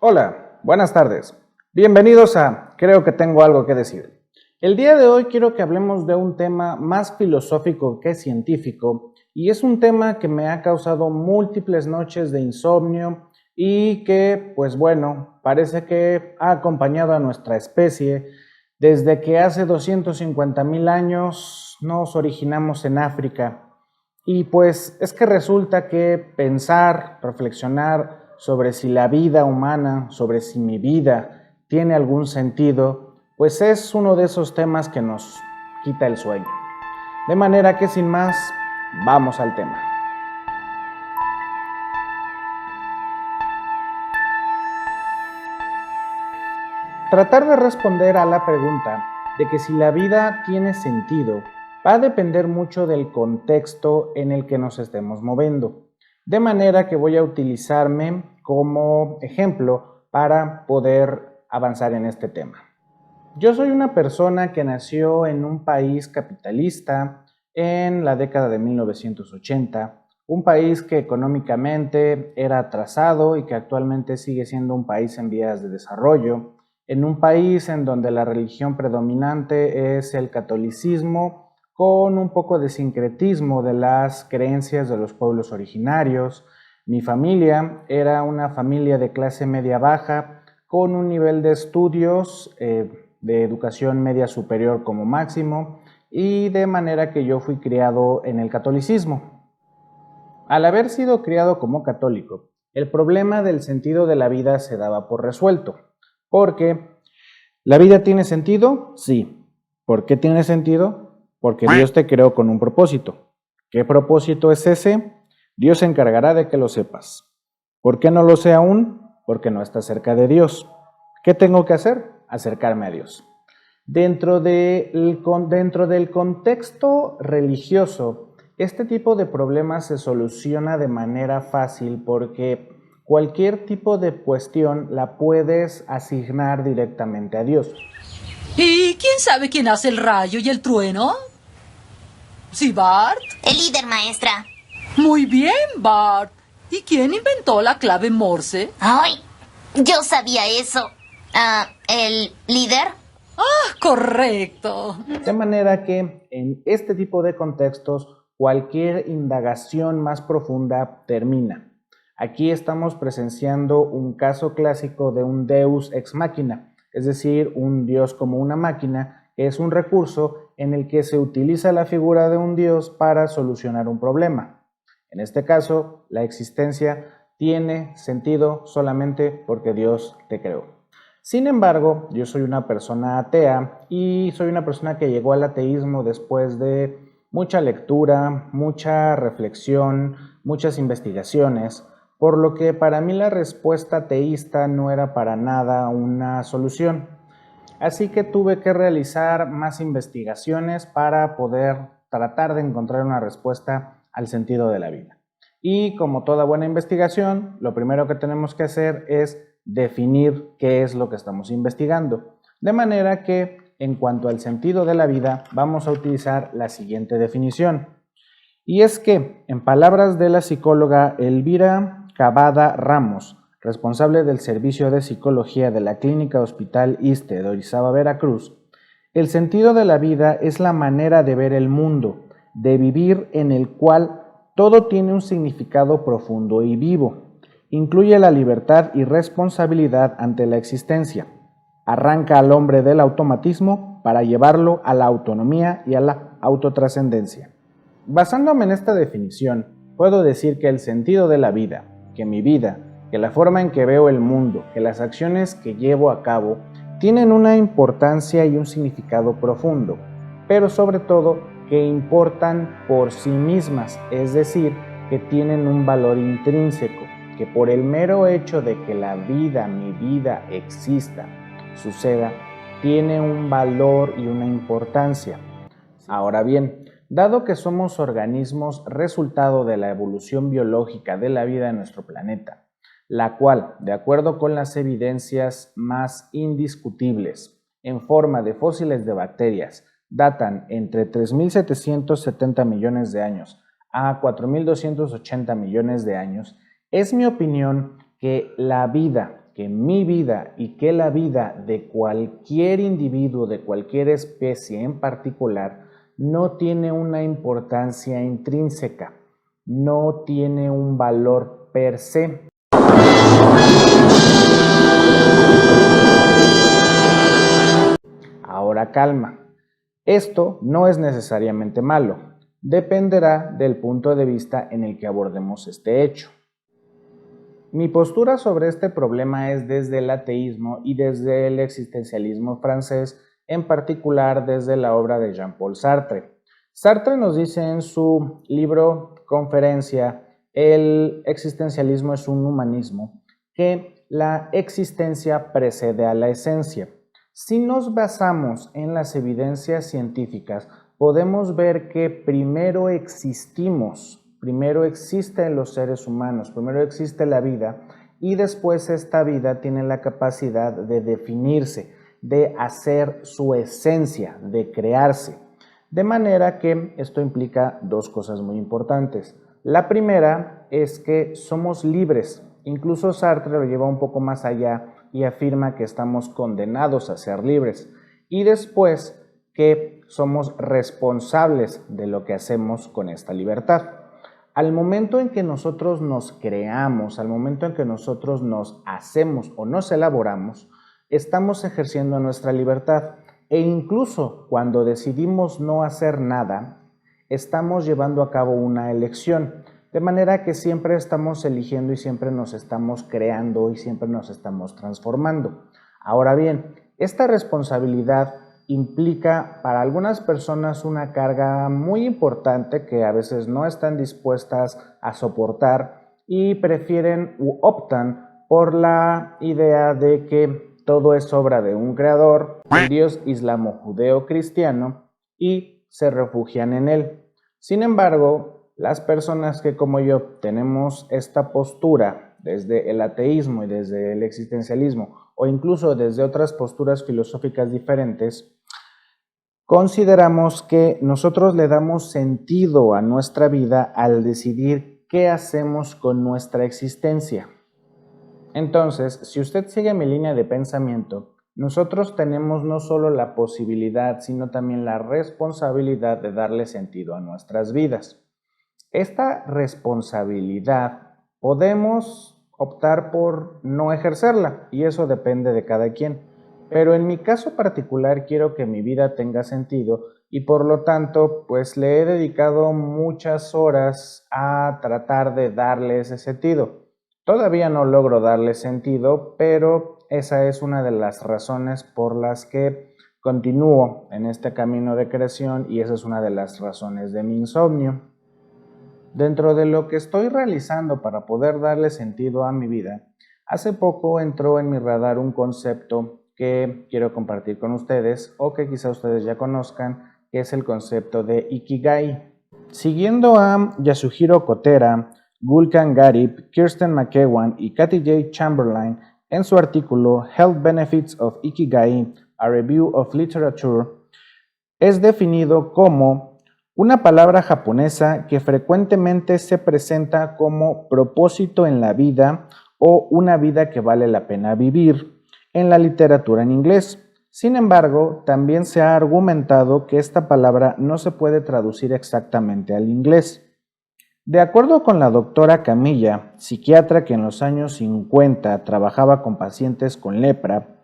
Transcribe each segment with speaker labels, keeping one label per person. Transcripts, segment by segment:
Speaker 1: Hola, buenas tardes. Bienvenidos a Creo que tengo algo que decir. El día de hoy quiero que hablemos de un tema más filosófico que científico y es un tema que me ha causado múltiples noches de insomnio y que, pues bueno, parece que ha acompañado a nuestra especie desde que hace 250,000 años nos originamos en África. Y pues es que resulta que pensar, reflexionar sobre si la vida humana, sobre si mi vida tiene algún sentido, pues es uno de esos temas que nos quita el sueño. De manera que sin más, vamos al tema. Tratar de responder a la pregunta de que si la vida tiene sentido va a depender mucho del contexto en el que nos estemos moviendo. De manera que voy a utilizarme como ejemplo para poder avanzar en este tema. Yo soy una persona que nació en un país capitalista en la década de 1980, un país que económicamente era atrasado y que actualmente sigue siendo un país en vías de desarrollo, en un país en donde la religión predominante es el catolicismo, con un poco de sincretismo de las creencias de los pueblos originarios. Mi familia era una familia de clase media baja, con un nivel de estudios de educación media superior como máximo, y de manera que yo fui criado en el catolicismo. Al haber sido criado como católico, el problema del sentido de la vida se daba por resuelto, porque ¿la vida tiene sentido? Sí. ¿Por qué tiene sentido? Porque Dios te creó con un propósito. ¿Qué propósito es ese? Dios se encargará de que lo sepas. ¿Por qué no lo sé aún? Porque no estás cerca de Dios. ¿Qué tengo que hacer? Acercarme a Dios. Dentro del contexto religioso, este tipo de problemas se soluciona de manera fácil porque cualquier tipo de cuestión la puedes asignar directamente a Dios.
Speaker 2: ¿Y quién sabe quién hace el rayo y el trueno? ¿Sí, Bart?
Speaker 3: El líder, maestra.
Speaker 2: Muy bien, Bart. ¿Y quién inventó la clave Morse?
Speaker 3: ¡Ay! Yo sabía eso. ¿El líder?
Speaker 2: Ah, correcto.
Speaker 1: De manera que en este tipo de contextos cualquier indagación más profunda termina. Aquí estamos presenciando un caso clásico de un Deus ex machina, es decir, un Dios como una máquina, que es un recurso en el que se utiliza la figura de un Dios para solucionar un problema. En este caso, la existencia tiene sentido solamente porque Dios te creó. Sin embargo, yo soy una persona atea y soy una persona que llegó al ateísmo después de mucha lectura, mucha reflexión, muchas investigaciones, por lo que para mí la respuesta ateísta no era para nada una solución. Así que tuve que realizar más investigaciones para poder tratar de encontrar una respuesta al sentido de la vida. Y como toda buena investigación, lo primero que tenemos que hacer es definir qué es lo que estamos investigando. De manera que, en cuanto al sentido de la vida, vamos a utilizar la siguiente definición. Y es que, en palabras de la psicóloga Elvira Cavada Ramos, responsable del Servicio de Psicología de la Clínica Hospital ISSSTE de Orizaba, Veracruz, el sentido de la vida es la manera de ver el mundo, de vivir en el cual todo tiene un significado profundo y vivo. Incluye la libertad y responsabilidad ante la existencia. Arranca al hombre del automatismo para llevarlo a la autonomía y a la autotrascendencia. Basándome en esta definición, puedo decir que el sentido de la vida, que mi vida, que la forma en que veo el mundo, que las acciones que llevo a cabo, tienen una importancia y un significado profundo, pero sobre todo que importan por sí mismas, es decir, que tienen un valor intrínseco, que por el mero hecho de que la vida, mi vida, exista, suceda, tiene un valor y una importancia. Ahora bien, dado que somos organismos resultado de la evolución biológica de la vida en nuestro planeta, la cual, de acuerdo con las evidencias más indiscutibles, en forma de fósiles de bacterias, datan entre 3.770 millones de años a 4.280 millones de años, es mi opinión que la vida que mi vida y que la vida de cualquier individuo, de cualquier especie en particular, no tiene una importancia intrínseca, no tiene un valor per se. Ahora calma. Esto no es necesariamente malo, dependerá del punto de vista en el que abordemos este hecho. Mi postura sobre este problema es desde el ateísmo y desde el existencialismo francés, en particular desde la obra de Jean-Paul Sartre. Sartre nos dice en su libro Conferencia, el existencialismo es un humanismo, que la existencia precede a la esencia. Si nos basamos en las evidencias científicas, podemos ver que primero existimos, primero existen los seres humanos, primero existe la vida y después esta vida tiene la capacidad de definirse, de hacer su esencia, de crearse. De manera que esto implica dos cosas muy importantes. La primera es que somos libres. Incluso Sartre lo lleva un poco más allá y afirma que estamos condenados a ser libres. Y después que somos responsables de lo que hacemos con esta libertad. Al momento en que nosotros nos creamos, al momento en que nosotros nos hacemos o nos elaboramos, estamos ejerciendo nuestra libertad. E incluso cuando decidimos no hacer nada, estamos llevando a cabo una elección. De manera que siempre estamos eligiendo y siempre nos estamos creando y siempre nos estamos transformando. Ahora bien, esta responsabilidad implica para algunas personas una carga muy importante que a veces no están dispuestas a soportar y prefieren u optan por la idea de que todo es obra de un creador, el Dios islamo-judeo-cristiano, y se refugian en él. Sin embargo, las personas que como yo tenemos esta postura desde el ateísmo y desde el existencialismo o incluso desde otras posturas filosóficas diferentes, consideramos que nosotros le damos sentido a nuestra vida al decidir qué hacemos con nuestra existencia. Entonces, si usted sigue mi línea de pensamiento, nosotros tenemos no solo la posibilidad, sino también la responsabilidad de darle sentido a nuestras vidas. Esta responsabilidad podemos optar por no ejercerla y eso depende de cada quien. Pero en mi caso particular quiero que mi vida tenga sentido y por lo tanto pues le he dedicado muchas horas a tratar de darle ese sentido. Todavía no logro darle sentido, pero esa es una de las razones por las que continúo en este camino de creación y esa es una de las razones de mi insomnio. Dentro de lo que estoy realizando para poder darle sentido a mi vida, hace poco entró en mi radar un concepto que quiero compartir con ustedes o que quizá ustedes ya conozcan, que es el concepto de Ikigai. Siguiendo a Yasuhiro Kotera, Gulkan Garib, Kirsten McEwan y Kathy J. Chamberlain en su artículo Health Benefits of Ikigai, A Review of Literature, es definido como una palabra japonesa que frecuentemente se presenta como propósito en la vida o una vida que vale la pena vivir en la literatura en inglés. Sin embargo, también se ha argumentado que esta palabra no se puede traducir exactamente al inglés. De acuerdo con la doctora Camilla, psiquiatra que en los años 50 trabajaba con pacientes con lepra,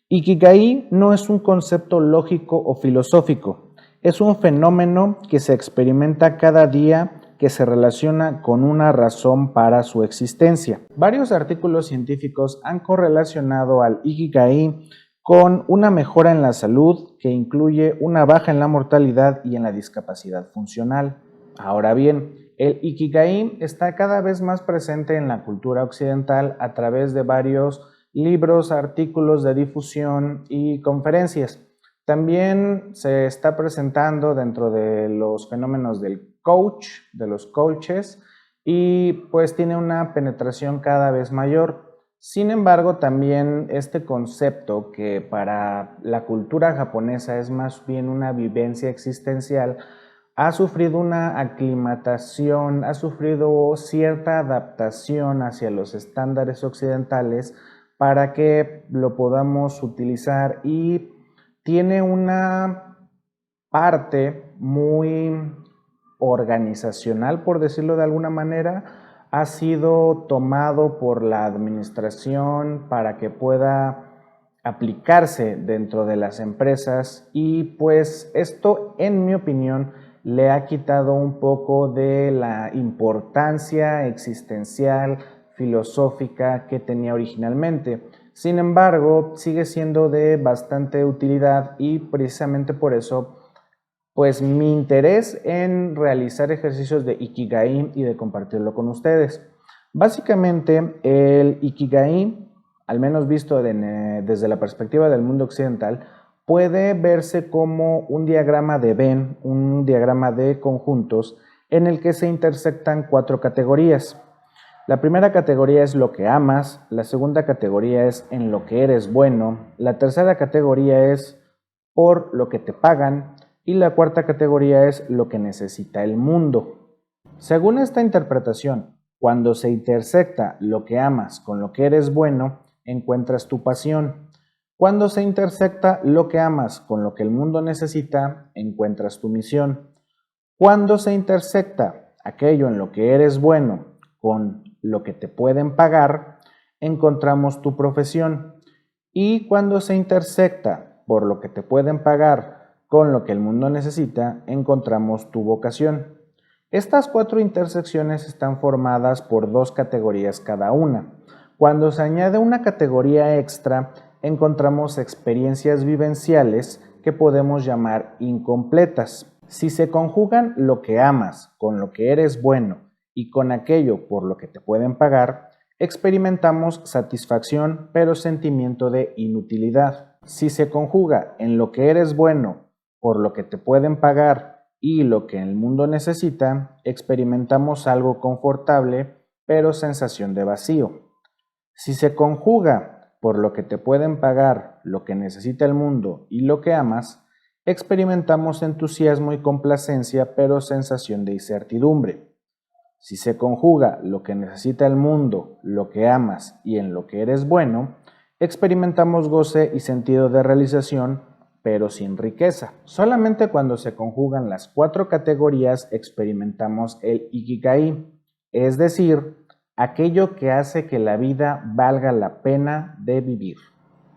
Speaker 1: Ikigai no es un concepto lógico o filosófico, es un fenómeno que se experimenta cada día que se relaciona con una razón para su existencia. Varios artículos científicos han correlacionado al Ikigai con una mejora en la salud que incluye una baja en la mortalidad y en la discapacidad funcional. Ahora bien, el Ikigai está cada vez más presente en la cultura occidental a través de varios libros, artículos de difusión y conferencias. También se está presentando dentro de los fenómenos del coach, de los coaches, y pues tiene una penetración cada vez mayor. Sin embargo, también este concepto que para la cultura japonesa es más bien una vivencia existencial, ha sufrido una aclimatación, ha sufrido cierta adaptación hacia los estándares occidentales para que lo podamos utilizar, y tiene una parte muy organizacional, por decirlo de alguna manera. Ha sido tomado por la administración para que pueda aplicarse dentro de las empresas, y pues esto, en mi opinión, le ha quitado un poco de la importancia existencial, filosófica que tenía originalmente. Sin embargo, sigue siendo de bastante utilidad, y precisamente por eso, pues mi interés en realizar ejercicios de Ikigai y de compartirlo con ustedes. Básicamente, el Ikigai, al menos visto desde la perspectiva del mundo occidental, puede verse como un diagrama de Venn, un diagrama de conjuntos en el que se intersectan 4 categorías. La primera categoría es lo que amas, la segunda categoría es en lo que eres bueno, la tercera categoría es por lo que te pagan, y la cuarta categoría es lo que necesita el mundo. Según esta interpretación, cuando se intersecta lo que amas con lo que eres bueno, encuentras tu pasión. Cuando se intersecta lo que amas con lo que el mundo necesita, encuentras tu misión. Cuando se intersecta aquello en lo que eres bueno con lo que te pueden pagar, encontramos tu profesión. Y cuando se intersecta por lo que te pueden pagar con lo que el mundo necesita, encontramos tu vocación. Estas 4 intersecciones están formadas por 2 categorías cada una. Cuando se añade una categoría extra, encontramos experiencias vivenciales que podemos llamar incompletas. Si se conjugan lo que amas con lo que eres bueno y con aquello por lo que te pueden pagar, experimentamos satisfacción, pero sentimiento de inutilidad. Si se conjuga en lo que eres bueno, por lo que te pueden pagar y lo que el mundo necesita, experimentamos algo confortable, pero sensación de vacío. Si se conjuga por lo que te pueden pagar, lo que necesita el mundo y lo que amas, experimentamos entusiasmo y complacencia, pero sensación de incertidumbre. Si se conjuga lo que necesita el mundo, lo que amas y en lo que eres bueno, experimentamos goce y sentido de realización, pero sin riqueza. Solamente cuando se conjugan las 4 categorías experimentamos el Ikigai, es decir, aquello que hace que la vida valga la pena de vivir.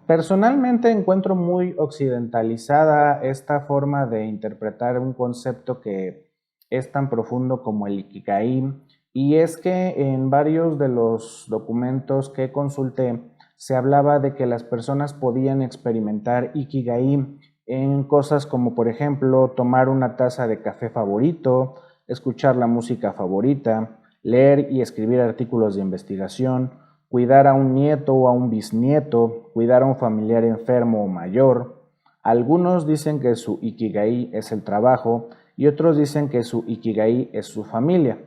Speaker 1: Personalmente encuentro muy occidentalizada esta forma de interpretar un concepto que es tan profundo como el Ikigai, y es que en varios de los documentos que consulté se hablaba de que las personas podían experimentar Ikigai en cosas como, por ejemplo, tomar una taza de café favorito, escuchar la música favorita, leer y escribir artículos de investigación, cuidar a un nieto o a un bisnieto, cuidar a un familiar enfermo o mayor. Algunos dicen que su Ikigai es el trabajo y otros dicen que su Ikigai es su familia.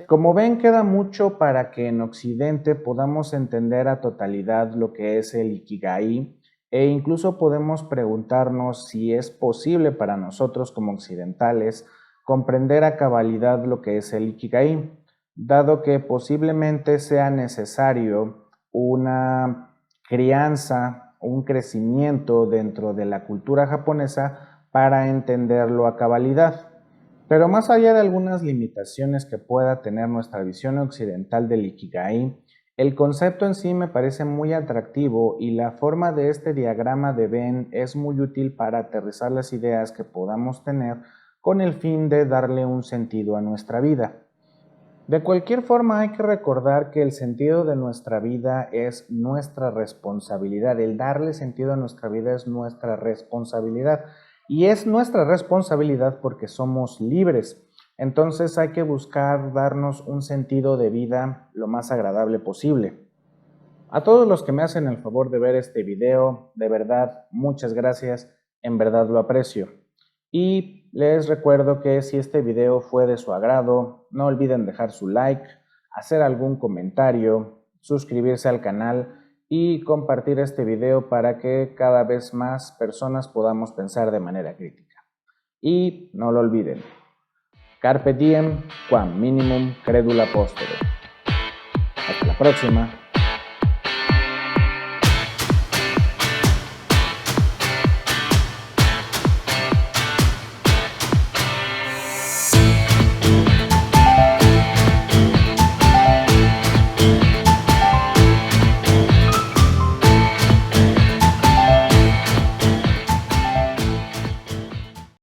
Speaker 1: Como ven, queda mucho para que en Occidente podamos entender a totalidad lo que es el Ikigai, e incluso podemos preguntarnos si es posible para nosotros como occidentales comprender a cabalidad lo que es el Ikigai, dado que posiblemente sea necesario una crianza, un crecimiento dentro de la cultura japonesa para entenderlo a cabalidad. Pero más allá de algunas limitaciones que pueda tener nuestra visión occidental del Ikigai, el concepto en sí me parece muy atractivo, y la forma de este diagrama de Venn es muy útil para aterrizar las ideas que podamos tener con el fin de darle un sentido a nuestra vida. De cualquier forma, hay que recordar que el sentido de nuestra vida es nuestra responsabilidad. El darle sentido a nuestra vida es nuestra responsabilidad. Y es nuestra responsabilidad porque somos libres. Entonces hay que buscar darnos un sentido de vida lo más agradable posible. A todos los que me hacen el favor de ver este video, de verdad, muchas gracias, en verdad lo aprecio. Y les recuerdo que si este video fue de su agrado, no olviden dejar su like, hacer algún comentario, suscribirse al canal y compartir este video para que cada vez más personas podamos pensar de manera crítica. Y no lo olviden, Carpe diem, quam minimum credula postere. Hasta la próxima.